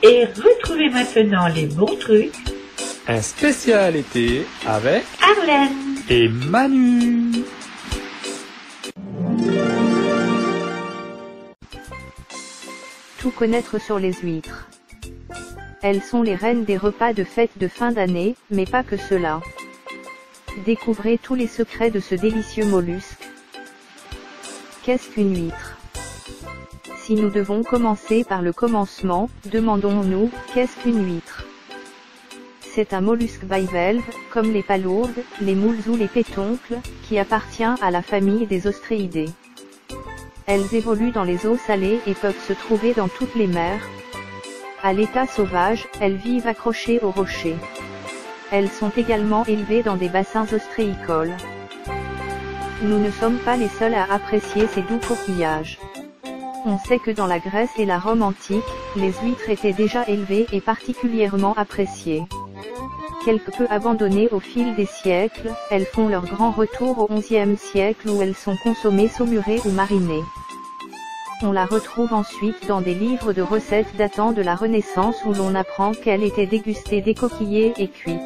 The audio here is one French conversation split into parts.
Et retrouvez maintenant les bons trucs. Un spécial été avec Arlène et Manu. Tout connaître sur les huîtres. Elles sont les reines des repas de fête de fin d'année, mais pas que cela. Découvrez tous les secrets de ce délicieux mollusque. Qu'est-ce qu'une huître? Si nous devons commencer par le commencement, demandons-nous, qu'est-ce qu'une huître? C'est un mollusque bivalve, comme les palourdes, les moules ou les pétoncles, qui appartient à la famille des ostréidés. Elles évoluent dans les eaux salées et peuvent se trouver dans toutes les mers. À l'état sauvage, elles vivent accrochées aux rochers. Elles sont également élevées dans des bassins ostréicoles. Nous ne sommes pas les seuls à apprécier ces doux coquillages. On sait que dans la Grèce et la Rome antique, les huîtres étaient déjà élevées et particulièrement appréciées. Quelque peu abandonnées au fil des siècles, elles font leur grand retour au XIe siècle où elles sont consommées saumurées ou marinées. On la retrouve ensuite dans des livres de recettes datant de la Renaissance où l'on apprend qu'elle était dégustée décoquillée et cuite.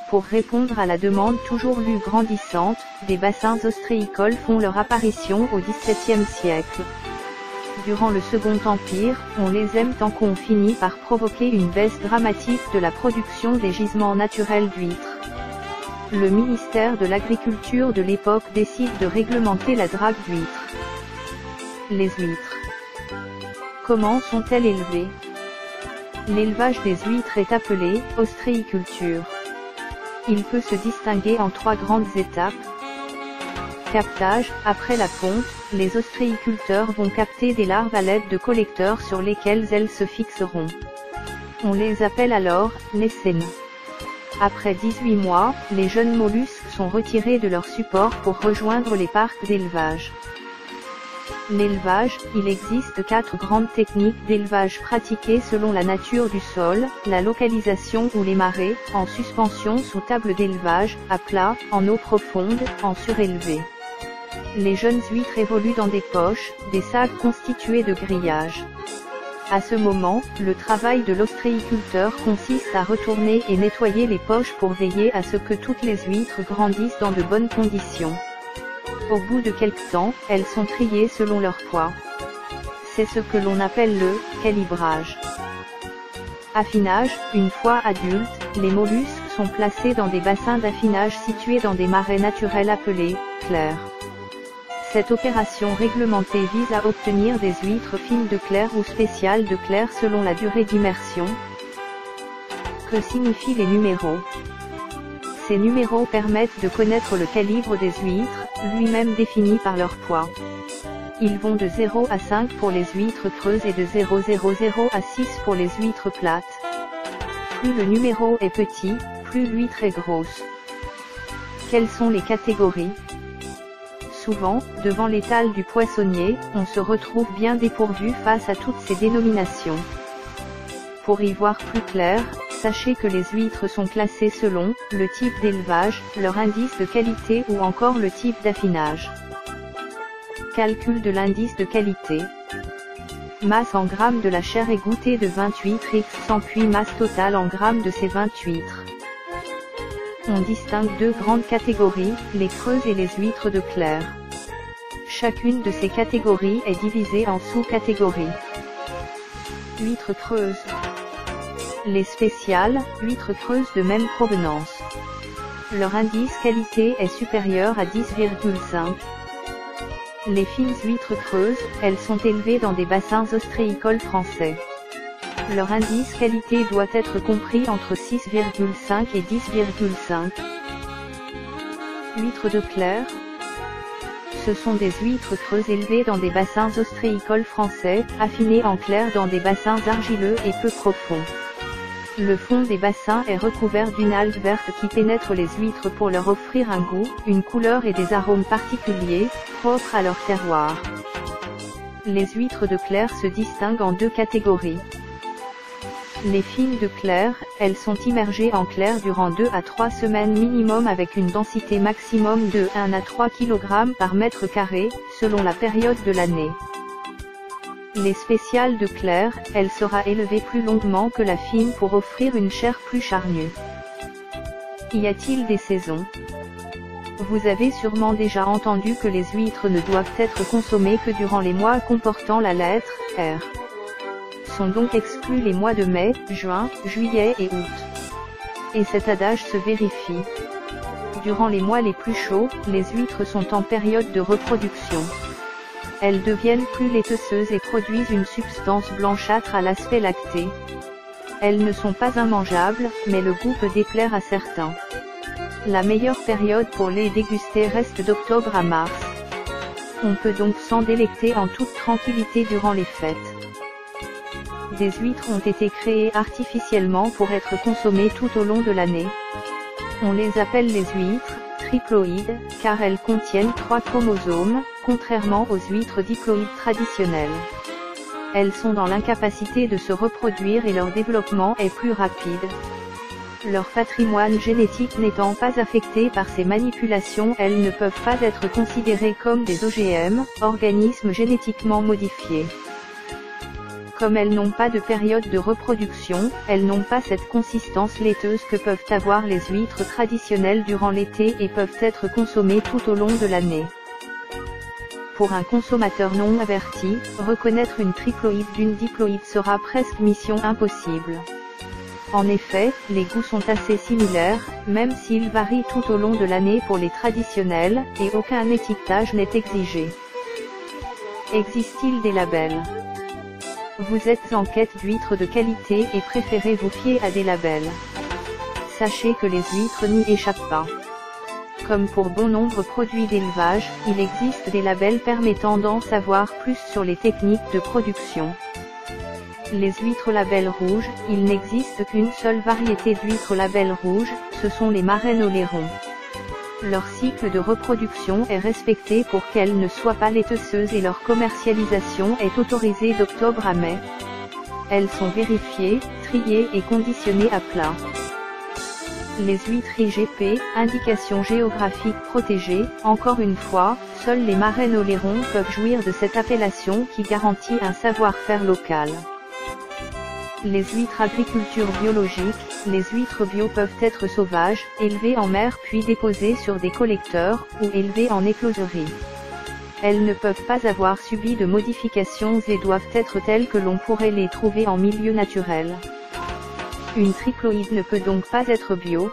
Pour répondre à la demande toujours plus grandissante, des bassins ostréicoles font leur apparition au XVIIe siècle. Durant le Second Empire, on les aime tant qu'on finit par provoquer une baisse dramatique de la production des gisements naturels d'huîtres. Le ministère de l'Agriculture de l'époque décide de réglementer la drague d'huîtres. Les huîtres. Comment sont-elles élevées? L'élevage des huîtres est appelé ostréiculture. Il peut se distinguer en 3 grandes étapes. Captage. Après la ponte, les ostréiculteurs vont capter des larves à l'aide de collecteurs sur lesquels elles se fixeront. On les appelle alors naissaines. Après 18 mois, les jeunes mollusques sont retirés de leur support pour rejoindre les parcs d'élevage. L'élevage, il existe 4 grandes techniques d'élevage pratiquées selon la nature du sol, la localisation ou les marées, en suspension sous table d'élevage, à plat, en eau profonde, en surélevé. Les jeunes huîtres évoluent dans des poches, des sacs constitués de grillages. À ce moment, le travail de l'ostréiculteur consiste à retourner et nettoyer les poches pour veiller à ce que toutes les huîtres grandissent dans de bonnes conditions. Au bout de quelque temps, elles sont triées selon leur poids. C'est ce que l'on appelle le calibrage. Affinage. Une fois adultes, les mollusques sont placés dans des bassins d'affinage situés dans des marais naturels appelés clairs. Cette opération réglementée vise à obtenir des huîtres fines de clair ou spéciales de clair selon la durée d'immersion. Que signifient les numéros? Ces numéros permettent de connaître le calibre des huîtres, lui-même défini par leur poids. Ils vont de 0 à 5 pour les huîtres creuses et de 0,00 à 6 pour les huîtres plates. Plus le numéro est petit, plus l'huître est grosse. Quelles sont les catégories? Souvent, devant l'étal du poissonnier, on se retrouve bien dépourvu face à toutes ces dénominations. Pour y voir plus clair, sachez que les huîtres sont classées selon le type d'élevage, leur indice de qualité ou encore le type d'affinage. Calcul de l'indice de qualité. Masse en grammes de la chair égouttée de 20 huîtres x 100 puis masse totale en grammes de ces 20 huîtres. On distingue 2 grandes catégories, les creuses et les huîtres de clair. Chacune de ces catégories est divisée en sous-catégories. Huîtres creuses. Les spéciales, huîtres creuses de même provenance. Leur indice qualité est supérieur à 10,5. Les fines huîtres creuses, elles sont élevées dans des bassins ostréicoles français. Leur indice qualité doit être compris entre 6,5 et 10,5. Huîtres de clair. Ce sont des huîtres creuses élevées dans des bassins ostréicoles français, affinées en clair dans des bassins argileux et peu profonds. Le fond des bassins est recouvert d'une algue verte qui pénètre les huîtres pour leur offrir un goût, une couleur et des arômes particuliers, propres à leur terroir. Les huîtres de clair se distinguent en 2 catégories. Les filles de clair, elles sont immergées en clair durant 2 à 3 semaines minimum avec une densité maximum de 1 à 3 kg par mètre carré, selon la période de l'année. Les spéciales de clair, elle sera élevée plus longuement que la fine pour offrir une chair plus charnue. Y a-t-il des saisons? Vous avez sûrement déjà entendu que les huîtres ne doivent être consommées que durant les mois comportant la lettre R. Sont donc exclus les mois de mai, juin, juillet et août. Et cet adage se vérifie. Durant les mois les plus chauds, les huîtres sont en période de reproduction. Elles deviennent plus laiteuses et produisent une substance blanchâtre à l'aspect lacté. Elles ne sont pas immangeables, mais le goût peut déplaire à certains. La meilleure période pour les déguster reste d'octobre à mars. On peut donc s'en délecter en toute tranquillité durant les fêtes. Des huîtres ont été créées artificiellement pour être consommées tout au long de l'année. On les appelle les huîtres triploïdes, car elles contiennent 3 chromosomes, contrairement aux huîtres diploïdes traditionnelles. Elles sont dans l'incapacité de se reproduire et leur développement est plus rapide. Leur patrimoine génétique n'étant pas affecté par ces manipulations, elles ne peuvent pas être considérées comme des OGM, organismes génétiquement modifiés. Comme elles n'ont pas de période de reproduction, elles n'ont pas cette consistance laiteuse que peuvent avoir les huîtres traditionnelles durant l'été et peuvent être consommées tout au long de l'année. Pour un consommateur non averti, reconnaître une triploïde d'une diploïde sera presque mission impossible. En effet, les goûts sont assez similaires, même s'ils varient tout au long de l'année pour les traditionnels, et aucun étiquetage n'est exigé. Existe-t-il des labels? Vous êtes en quête d'huîtres de qualité et préférez vous fier à des labels. Sachez que les huîtres n'y échappent pas. Comme pour bon nombre de produits d'élevage, il existe des labels permettant d'en savoir plus sur les techniques de production. Les huîtres label rouge, il n'existe qu'une seule variété d'huîtres label rouge, ce sont les marraines au lairon. Leur cycle de reproduction est respecté pour qu'elles ne soient pas laiteuses et leur commercialisation est autorisée d'octobre à mai. Elles sont vérifiées, triées et conditionnées à plat. Les huîtres IGP, indication géographique protégée, encore une fois, seules les marraines au lairon peuvent jouir de cette appellation qui garantit un savoir-faire local. Les huîtres agriculture biologique, les huîtres bio peuvent être sauvages, élevées en mer puis déposées sur des collecteurs, ou élevées en écloserie. Elles ne peuvent pas avoir subi de modifications et doivent être telles que l'on pourrait les trouver en milieu naturel. Une triploïde ne peut donc pas être bio.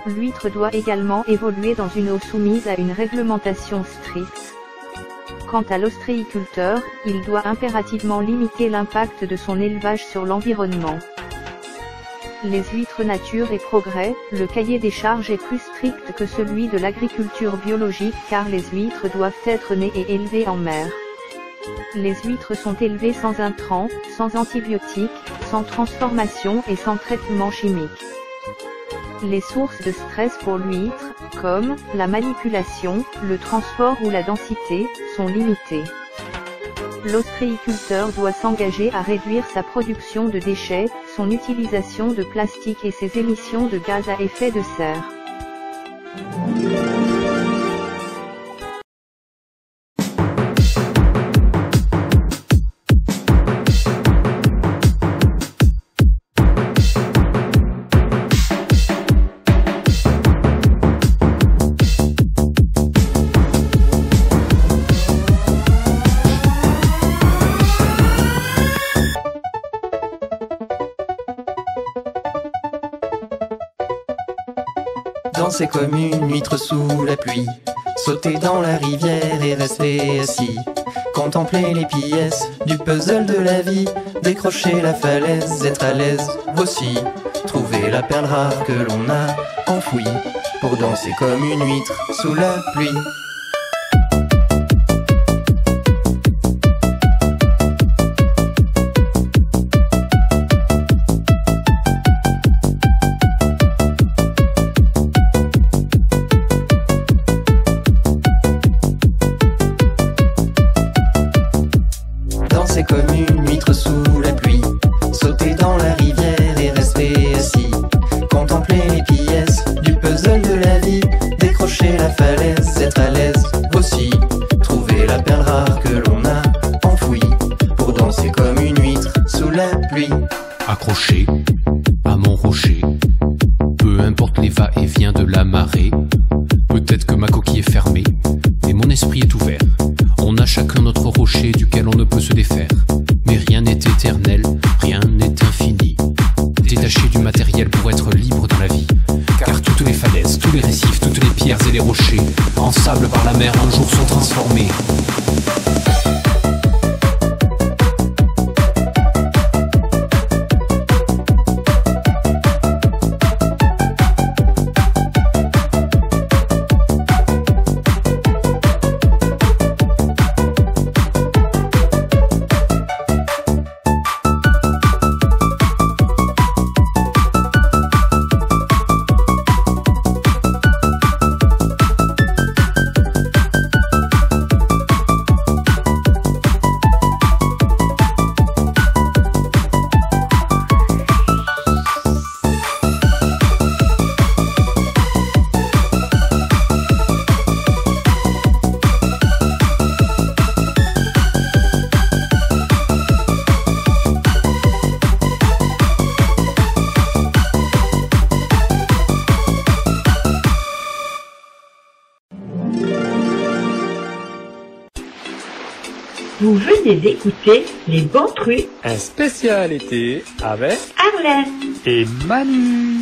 L'huître doit également évoluer dans une eau soumise à une réglementation stricte. Quant à l'ostréiculteur, il doit impérativement limiter l'impact de son élevage sur l'environnement. Les huîtres nature et progrès, le cahier des charges est plus strict que celui de l'agriculture biologique car les huîtres doivent être nées et élevées en mer. Les huîtres sont élevées sans intrants, sans antibiotiques, sans transformation et sans traitement chimique. Les sources de stress pour l'huître, comme la manipulation, le transport ou la densité, sont limitées. L'ostréiculteur doit s'engager à réduire sa production de déchets, son utilisation de plastique et ses émissions de gaz à effet de serre. Danser comme une huître sous la pluie, sauter dans la rivière et rester assis, contempler les pièces du puzzle de la vie, décrocher la falaise, être à l'aise aussi, trouver la perle rare que l'on a enfouie, pour danser comme une huître sous la pluie. Danser comme une huître sous la pluie, sauter dans la rivière aussi trouver la perle rare que l'on a enfouie pour danser comme une huître sous la pluie. Accroché à mon rocher, peu importe les va-et-vient de la marée. Peut-être que ma coquille est fermée, mais mon esprit est ouvert. On a chacun notre rocher duquel on ne peut se défaire. Mais rien n'est éternel, rien n'est infini. Détaché du matériel pour être libre dans la vie. Car toutes les falaises, tous les récifs, toutes les pierres et les rochers, en sable par la mer, un jour sont transformés. Vous venez d'écouter Les Bons Trucs, un spécial été avec Arlène. et Manu.